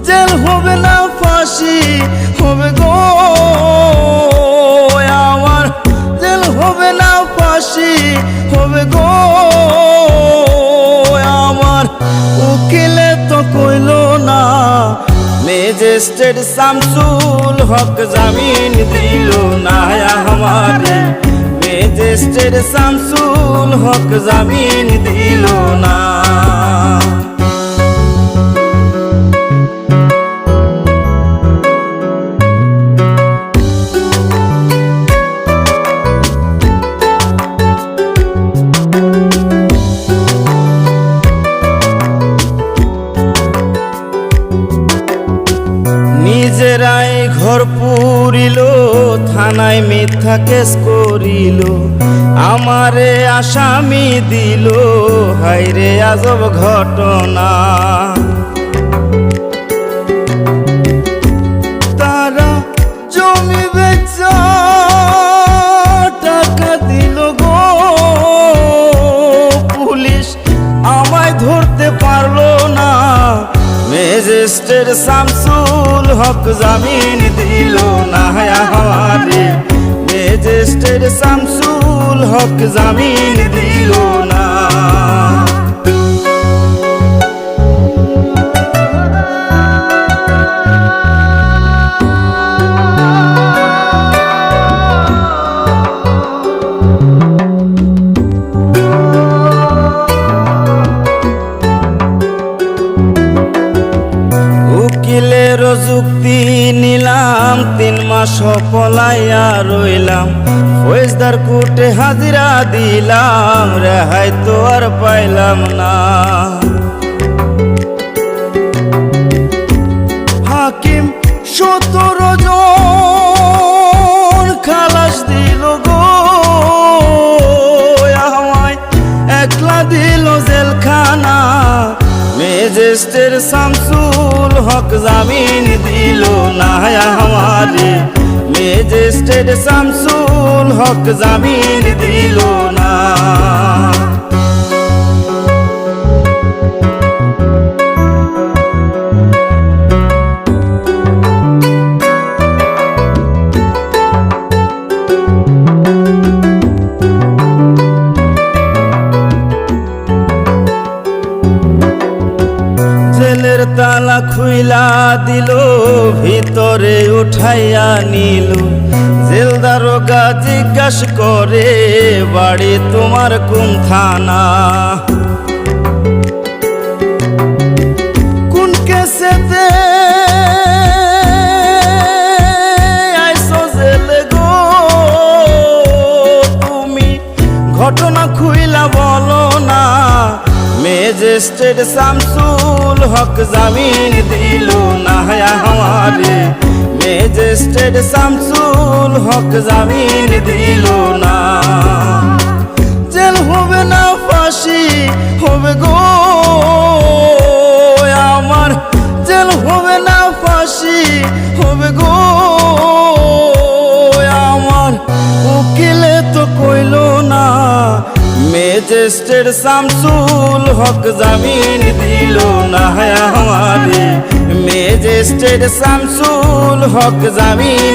Jail হবে না ফাঁসি হবে গো আমার, জেল হবে না ফাঁসি হবে গো আমার। উকিলে তো কইল না, ম্যাজিস্ট্রেট শামসুল হক জামিন দিল না আমারে, ম্যাজিস্ট্রেট শামসুল হক জামিন দিল না। নিজেরাই ঘর পুরিল, থানায় মিথ্যা কেস করিল, আমারে আসামি দিল, হায়রে আজব ঘটনা। তারা জমি বেচা টাকা দিল গো, পুলিশ আমায় ধরতে পারলো না, ম্যাজিস্ট্রেট শামসুল হক জামিন দিল না আমারে, ম্যাজিস্ট্রেট শামসুল হক জামিন দিল না। উকিলের যুক্তি নিলাম, 3 মাস পলাইয়া রইলাম, ফৌজদার কোর্টে হাজিরা দিলাম, রেহাই তো আর পাইলাম না। হাকিম 17 জন খালাস দিল গো আমায়, একলা দিল জেলখানা, ম্যাজিস্ট্রেট শামসুল হক জামিন দিল না আমারে, ম্যাজিস্ট্রেট শামসুল হক জামিন দিল না। জেলের তালা খুইলা দিল, ভিতরে উঠাইয়া নিল, জেল দারোগা জিজ্ঞাসা করে বাড়ি তোমার কোন থানা, কোন কেসেতে আইসো জেলে গো তুমি, ঘটনা খুইলা বলো না, ম্যাজিস্ট্রেট শামসুল হক জামিন দিল না আমারে, ম্যাজিস্ট্রেট শামসুল হক জামিন দিল না। জেল হবে না ফাঁসি হবে গো আমার, জেল হবে না ফাঁসি হবে গো আমার। উকিলে তো কইল না, ম্যাজিস্ট্রেট শামসুল হক জামিন দিল না আমারে, ম্যাজিস্ট্রেট শামসুল হক জামিন